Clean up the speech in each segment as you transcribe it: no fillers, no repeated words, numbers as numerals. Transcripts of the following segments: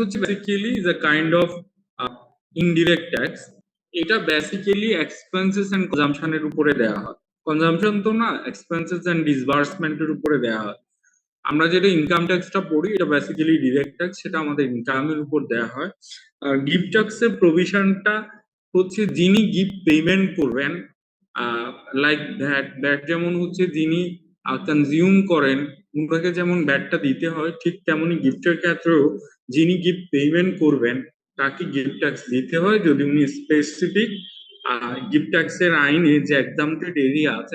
হচ্ছে basically is a kind of indirect tax. এটা basically expenses and কনজাম্পশনের উপরে দেওয়া হয়। কনজাম্পশন তো না, এক্সপেন্সেস এন্ড ডিসবার্সমেন্টের উপরে দেওয়া হয়। আমরা যেটা ইনকাম ট্যাক্সটা পড়ি এটা বেসিক্যালি ডিরেক্ট ট্যাক্স, সেটা আমাদের ইনকামের উপর দেওয়া হয়। আর গিফট ট্যাক্সের প্রভিশনটা হচ্ছে যিনি গিফট পেমেন্ট করবেন, লাইক ভ্যাট, ভ্যাট যেমন হচ্ছে যিনি কনজিউম করেন ওনাকে যেমন ভ্যাটটা দিতে হয়, ঠিক তেমনি গিফটের ক্ষেত্রেও যিনি গিফট পেমেন্ট করবেন তাকে গিফট ট্যাক্স দিতে হয়, যদি উনি স্পেসিফিক গিফট ট্যাক্সের আইনে যে এক্সামটেড এরিয়া আছে,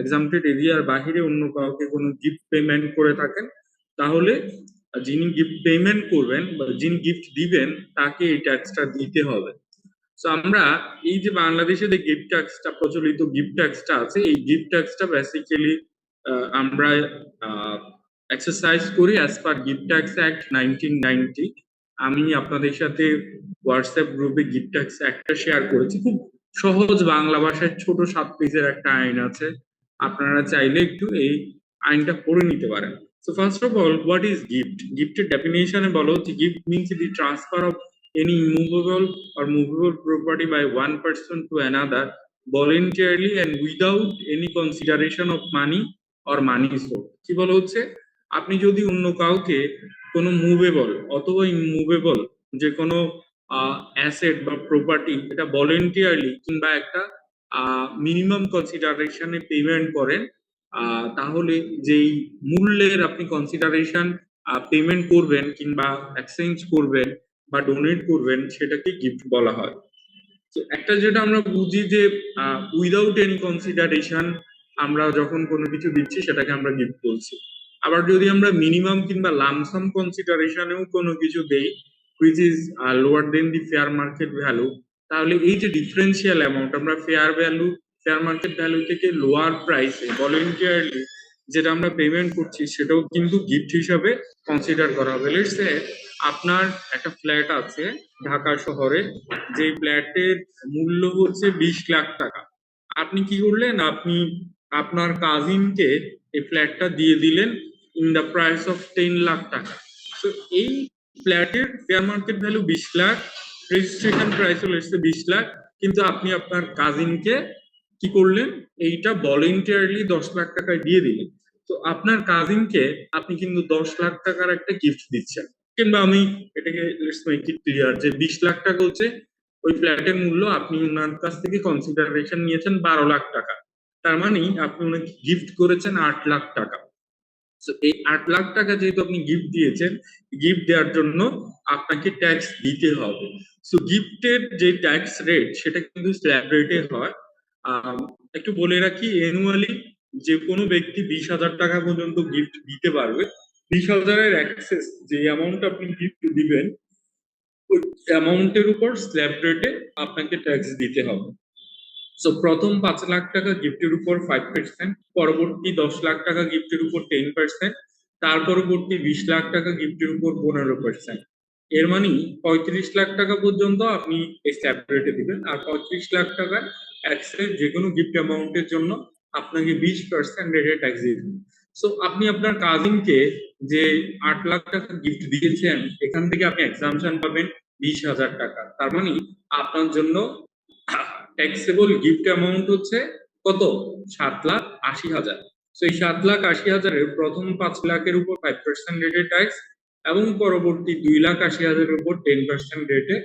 এক্সামটেড এরিয়ার বাহিরে অন্য কাউকে কোনো গিফট পেমেন্ট করে থাকেন, তাহলে যিনি গিফট পেমেন্ট করবেন বা যিনি গিফট দিবেন তাকে এই ট্যাক্সটা দিতে হবে। সো আমরা এই যে বাংলাদেশে যে গিফট ট্যাক্সটা প্রচলিত গিফট ট্যাক্সটা আছে, এই গিফট ট্যাক্সটা বেসিক্যালি আমরা এক্সারসাইজ করি as per gift tax act 1990। আমি আপনাদের সাথে হোয়াটসঅ্যাপ গ্রুপে গিফট ট্যাক্স অ্যাক্টটা শেয়ার করেছি। খুব সহজ বাংলা ভাষায় ছোট 7 পেজের একটা আইন আছে, আপনারা চাইলে একটু এই আইনটা পড়ে নিতে পারেন। So first of all, what is gift? গিফটের ডেফিনেশনে বলা হচ্ছে gift means the transfer of any immovable or movable property by one person to another voluntarily and without any consideration of money or money sold। কি বলা হচ্ছে, আপনি যদি অন্য কাউকে কোনো মুভেবল অথবা ইমুভেবল যে কোনো অ্যাসেট বা প্রপার্টি এটা ভলেন্টিয়ারলি কিংবা একটা মিনিমাম কনসিডারেশনে পেমেন্ট করেন, তাহলে যেই মূল্যের আপনি কনসিডারেশন পেমেন্ট করবেন কিংবা এক্সচেঞ্জ করবেন বা ডোনেট করবেন সেটাকে গিফট বলা হয়। তো একটা যেটা আমরা বুঝি যে উইদাউট এনি কনসিডারেশন আমরা যখন কোনো কিছু দিচ্ছি সেটাকে আমরা গিফট বলছি। আবার যদি আমরা মিনিমাম কিংবা লামসাম কনসিডারেশনেও কোনো কিছু দেই which is lower than the fair market value, তাহলে এই যে ডিফারেন্সিয়াল অ্যামাউন্ট আমরা ফেয়ার মার্কেট ভ্যালু থেকে লোয়ার প্রাইসে ভলেন্টিয়ারলি যেটা আমরা পেমেন্ট করছি সেটাও কিন্তু গিফট হিসাবে কনসিডার করা হবে। লেটস সে আপনার একটা ফ্ল্যাট আছে ঢাকা শহরে, যে ফ্ল্যাটের মূল্য হচ্ছে 20 লাখ টাকা। আপনি কি করলেন, আপনি আপনার কাজিনকে এই ফ্ল্যাটটা দিয়ে দিলেন in the price of 10 lakh টাকা। তো এই ফ্ল্যাটের fair market value 20 lakh, registration price হলো 20 লাখ, কিন্তু আপনি আপনার কাজিনকে কি করলেন, এইটা ভলেন্টিয়ারলি 10 লাখ টাকায় দিয়ে দিলেন। তো আপনার কাজিনকে আপনি কিন্তু 10 লাখ টাকার একটা গিফট দিচ্ছেন, কিংবা আমি এটাকে লেটস মেক ইট ক্লিয়ার যে 20 লাখ টাকা হচ্ছে ওই ফ্ল্যাটের মূল্য, আপনি ওনার কাছ থেকে কনসিডারেশন নিয়েছেন 12 লাখ টাকা, তার মানে আপনি ওনাকে গিফট করেছেন 8 লাখ টাকা। তো এই 8 লাখ টাকা যেহেতু আপনি গিফট দিয়েছেন, গিফট দেওয়ার জন্য আপনাকে ট্যাক্স দিতে হবে। সো গিফটের যে ট্যাক্স রেট সেটা কিন্তু স্ল্যাব রেটে হয়। একটু বলে রাখি, অ্যানুয়ালি যে কোনো ব্যক্তি 20,000 টাকা পর্যন্ত গিফট দিতে পারবে। 20,000-এর এক্সেস যে অ্যামাউন্ট আপনি গিফট দিবেন ওই অ্যামাউন্টের উপর স্ল্যাব রেটে আপনাকে ট্যাক্স দিতে হবে। সো প্রথম 5 লাখ টাকা গিফটের উপর 5%, পরবর্তী 10 লাখ টাকা গিফটের উপর 10%, তার পরবর্তী 20 লাখ টাকা গিফটের উপর 15%। এর মানে 35 লাখ টাকা পর্যন্ত আপনি এই স্ল্যাব রেটে দিবেন, আর 35 লাখ টাকার এক্সেস যে কোনো গিফট অ্যামাউন্টের জন্য আপনাকে 20% রেটে ট্যাক্স দিবেন। সো আপনি আপনার কাজিনকে যে 8 লাখ টাকা গিফট দিয়েছেন এখান থেকে আপনি এক্সাম্পশন পাবেন 20,000 টাকা, তার মানে আপনার জন্য ট্যাক্সেবল গিফট অ্যামাউন্ট হচ্ছে কত, 7,80,000। সেই 7,80,000-এর প্রথম 5 লাখের উপর 5% রেটে ট্যাক্স এবং পরবর্তী 2,80,000-এর উপর 10% রেটে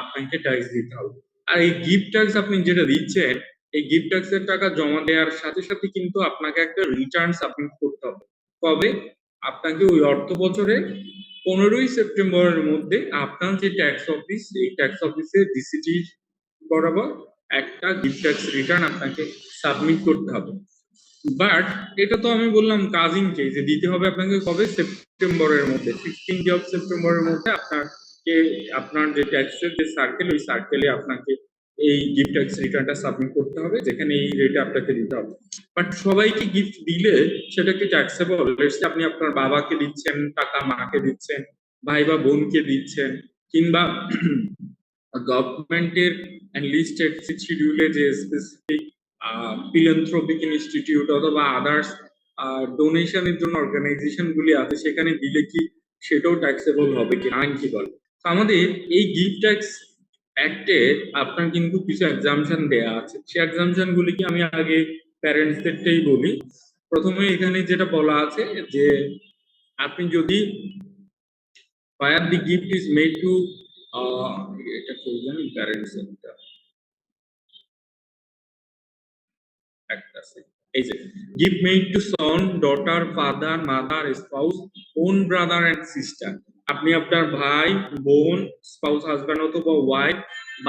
আপনাকে ট্যাক্স দিতে হবে। আর এই গিফট ট্যাক্স আপনি যেটা দিচ্ছেন, এই গিফট ট্যাক্সের টাকা জমা দেওয়ার সাথে সাথে কিন্তু আপনাকে একটা রিটার্ন সাবমিট করতে হবে। কবে? আপনাকে ওই অর্থ বছরে 15ই সেপ্টেম্বরের মধ্যে আপনার যে ট্যাক্স অফিস, এই ট্যাক্স অফিসে ডিসিটি বরাবর একটা গিফট ট্যাক্স রিটার্ন আপনাকে সাবমিট করতে হবে। বাট এটা তো আমি বললাম কাজিনকে যে দিতে হবে আপনাকে কবে, সেপ্টেম্বরের মধ্যে, 16th অফ সেপ্টেম্বরের মধ্যে আপনাকে আপনার যে ট্যাক্সের যে সার্কেল, ওই সার্কেলে আপনাকে এই গিফট ট্যাক্স রিটার্নটা সাবমিট করতে হবে, যেখানে এই রেটে আপনাকে দিতে হবে। বাট সবাইকে গিফট দিলে সেটা কি ট্যাক্সেবল? আপনি আপনার বাবাকে দিচ্ছেন টাকা, মাকে দিচ্ছেন, ভাই বা বোনকে দিচ্ছেন, কিংবা গভর্নমেন্টের লিস্টেড শিডিউলে যে স্পেসিফিক ফিলান্থ্রপিক ইনস্টিটিউট অথবা আদার্স ডোনেশনের জন্য অর্গানাইজেশন গুলি আছে সেখানে দিলে কি সেটাও ট্যাক্সেবল হবে কিনা আইন কি বলে। তো আমাদের এই গিফট ট্যাক্স অ্যাক্টে আপনার কিন্তু কিছু এক্সামশন দেয়া আছে, সেই এক্সামশন গুলি কি আমি আগে প্যারেন্টসদেরটাই বলি। প্রথমে এখানে যেটা বলা আছে যে আপনি যদি where the gift is made to এটা করবেন প্যারেন্টস একটা আছে, এই যে gift made to son, daughter, father, mother, spouse, own brother and sister. আপনি আপনার ভাই, বোন, স্পাউস হাজব্যান্ড অথবা ওয়াইফ,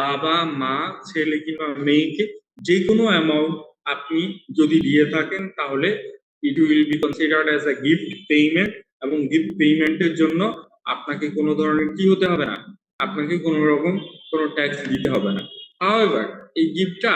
বাবা, মা, ছেলে কিংবা মেয়েকে যে কোনো অ্যামাউন্ট আপনি যদি দিয়ে থাকেন তাহলে it will be considered as a gift payment. এবং গিফট পেমেন্টের জন্য আপনাকে কোনো ধরনের কি হতে হবে না, আপনাকে কোনো রকম কোনো ট্যাক্স দিতে হবে না। হাউএভার এই গিফটটা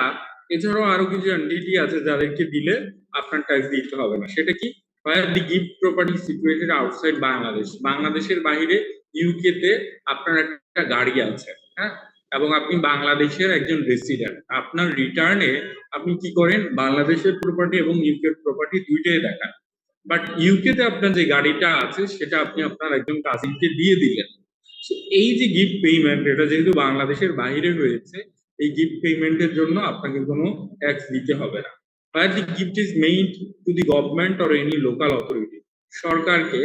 এছাড়াও আরো কিছু এন্টিটি আছে যাদেরকে দিলে আপনার ট্যাক্স দিতে হবে না। সেটা কি, where the gift property situated outside Bangladesh, বাংলাদেশের বাইরে ইউকে তে আপনার একটা গাড়ি আছে, হ্যাঁ, এবং আপনি বাংলাদেশের একজন রেসিডেন্ট, আপনার রিটার্নে আপনি কি করেন বাংলাদেশের প্রপার্টি এবং ইউকে প্রপার্টি দুইটাই দেখান, বাট ইউকে তে আপনার যে গাড়িটা আছে সেটা আপনি আপনার একজন কাজিনকে দিয়ে দিলেন। So, এই যে গিফট পেমেন্ট এটা যেহেতু বাংলাদেশের বাইরে হয়েছে, এই গিফট পেমেন্টের জন্য আপনাকে কোনো ট্যাক্স দিতে হবে না। Where the gift is made to the government or any local authority, সরকারকে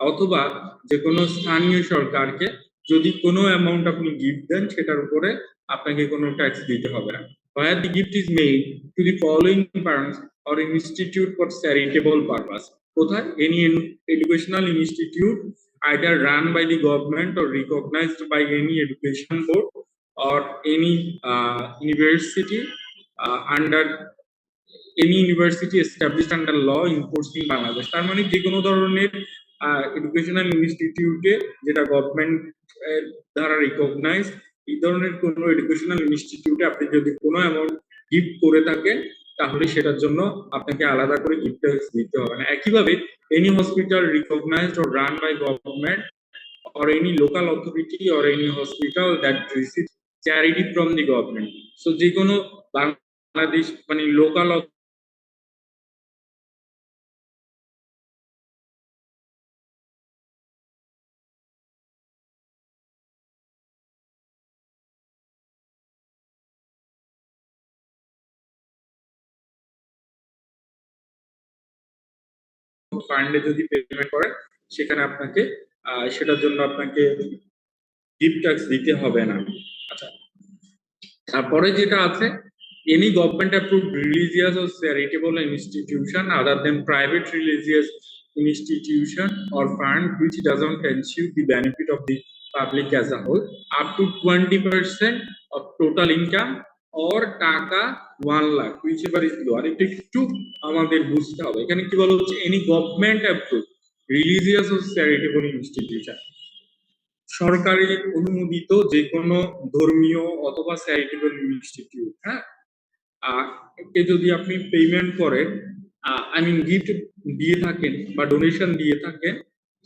অথবা যে কোনো স্থানীয় সরকারকে যদি কোনো অ্যামাউন্ট আপনি গিফট দেন সেটার উপরে আপনাকে কোনো ট্যাক্স দিতে হবে না। Where the gift is made to the following parents or institute for charitable purpose, কোথায়, any educational institute either run by the government or recognized by any education board or any university under any university established under law enforcing Bangladesh। তার মানে যে কোনো ধরনের educational ইনস্টিটিউটে যেটা government দ্বারা recognise, এই ধরনের কোনো এডুকেশনাল ইনস্টিটিউটে আপনি যদি কোনো অ্যামাউন্ট গিফট করে থাকেন তাহলে সেটার জন্য আপনাকে আলাদা করে গিফট ট্যাক্স দিতে হবে না। একইভাবে any hospital recognized or run by government or any local authority or any hospital that receives charity from the government, so যে কোনো বাংলাদেশ মানে লোকাল ফান্ডে যদি পেমেন্ট করেন সেখানে আপনাকে সেটার জন্য আপনাকে গিফট ট্যাক্স দিতে হবে না। আচ্ছা, তারপরে যেটা আছে, any government approved religious or charitable institution other than private religious institution or fund which doesn't ensure the benefit of the public as a whole up to 20% of total income or টাকা 1 lakh whichever is lower। এটা একটু আমাদের বুঝতে হবে, এখানে কি বলা হচ্ছে, any government approved religious or charitable institution, সরকারি অনুমোদিত যে কোনো ধর্মীয় অথবা চ্যারিটেবল ইনস্টিটিউট, হ্যাঁ, কে যদি আপনি পেমেন্ট করেন, আই মিন গিফট দিয়ে থাকেন বা ডোনেশন দিয়ে থাকেন,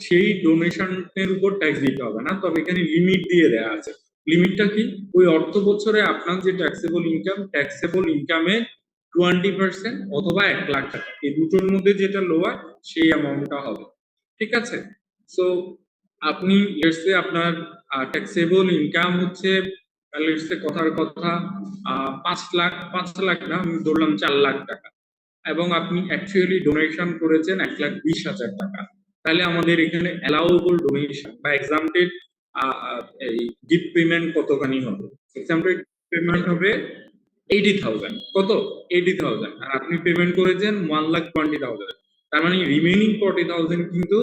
সেই ডোনেশনের উপর ট্যাক্স দিতে হবে না। তবে এখানে লিমিট দিয়ে দেওয়া আছে। লিমিটটা কি, ওই অর্থ বছরে আপনার যে ট্যাক্সেবল ইনকামের 20% অথবা 1 লাখ টাকা, এই দুটোর মধ্যে যেটা লোয়ার সেই অ্যামাউন্টটা হবে। ঠিক আছে, সো আপনি লেটস সে আপনার ট্যাক্সেবল ইনকাম হচ্ছে লেটস সে কথার কথা 5 লাখ না, আমি ধরলাম 4 লাখ টাকা, এবং আপনি অ্যাকচুয়ালি ডোনেশন করেছেন 1,20,000 টাকা, তাহলে আমাদের এখানে অ্যালাউয়েবল ডোনেশন বা এক্সামটেড এই গিফট পেমেন্ট কতখানি হবে, এক্সামটেড পেমেন্ট হবে 80,000। কত, 80,000, আর আপনি পেমেন্ট করেছেন 1,20,000, তার মানে রিমেইনিং 40,000 কিন্তু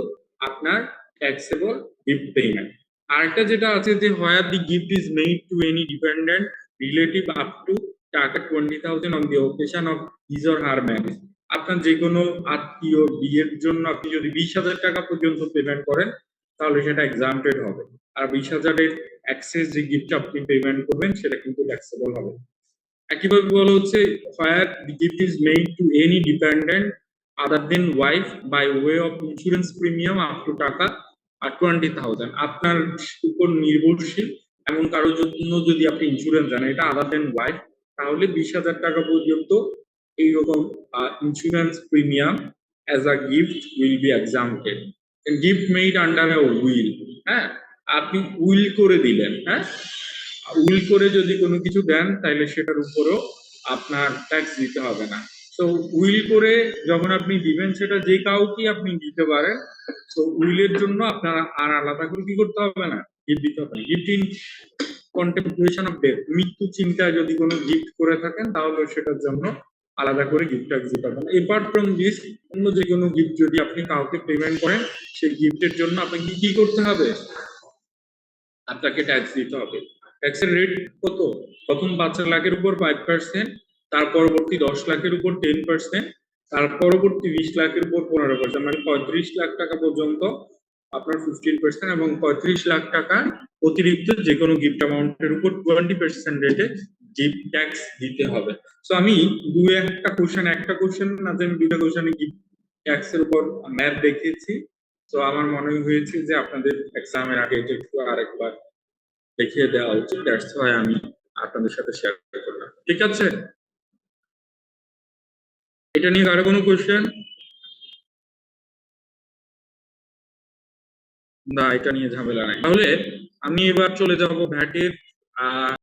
আপনার ট্যাক্সেবল গিফট পেমেন্ট। আরেকটা যেটা আছে যে where the gift is made to any dependent relative up to টাকা 20,000 on the occasion of his or her marriage, আপনার যে কোনো আত্মীয় বিয়ের জন্য আপনি যদি 20,000 টাকা পর্যন্ত পেমেন্ট করেন তাহলে সেটা এক্সামটেড হবে, আর 20,000-এর এক্সেস যে গিফট আপনি পেমেন্ট করবেন সেটা কিন্তু ট্যাক্সেবল হবে। একইভাবে বলা হচ্ছে where the gift is made to any dependent other than wife by way of insurance premium up to টাকা 20,000, আপনার উপর নির্ভরশীল এমন কারোর জন্য যদি আপনি ইন্স্যুরেন্স দেন, এটা আদার দেন ওয়াইফ, তাহলে 20,000 টাকা পর্যন্ত এইরকম insurance premium as a gift will be এক্সাম্পটেড। Gift made under A will, হ্যাঁ, আপনি উইল করে দিলেন, হ্যাঁ, উইল করে যদি কোনো কিছু দেন তাহলে সেটার উপরও আপনার ট্যাক্স দিতে হবে না। তো উইল করে যখন আপনি দিবেন সেটা যে কাউকে আপনি দিতে পারেন। তো উইলের জন্য আপনার আর আলাদা করে কি করতে হবে না, গিফট দিতে হবে না। Gift in contemplation of death, মৃত্যু চিন্তায় যদি কোনো গিফট করে থাকেন তাহলে সেটার জন্য আলাদা করে গিফট ট্যাক্স দিতে হবে না। এপার্ট ফ্রম দিস, অন্য যে কোনো গিফট যদি আপনি কাউকে পেমেন্ট করেন সেই গিফটের জন্য আপনাকে কি করতে হবে, আপনাকে ট্যাক্স দিতে হবে। ট্যাক্সের রেট কত? প্রথম 5 লাখের উপর 5%, তার পরবর্তী 10 লাখের উপর 10%, তার পরবর্তী 20 লাখের উপর 15%, মানে 35 লাখ টাকা পর্যন্ত আপনার 15%, এবং 35 লাখ টাকা অতিরিক্ত যে কোনো গিফট অ্যামাউন্টের উপর 20% রেটে গিফট ট্যাক্স দিতে হবে। তো আমি একটা কোশ্চেন না, যে আমি দুইটা কোশ্চেনে গিফট ট্যাক্সের উপর ম্যাথ দেখিয়েছি। তো আমার মনে হয়েছে যে আপনাদের এক্সামের আগে এটা একটু আরেকবার দেখিয়ে দেওয়া উচিত, দ্যাটস ওয়াই আমি আপনাদের সাথে শেয়ার করলাম। ঠিক আছে, এটা নিয়ে আরো কোনো কোশ্চেন? না, এটা নিয়ে ঝামেলা নাই। তাহলে আমি এবার চলে যাব ভ্যাটের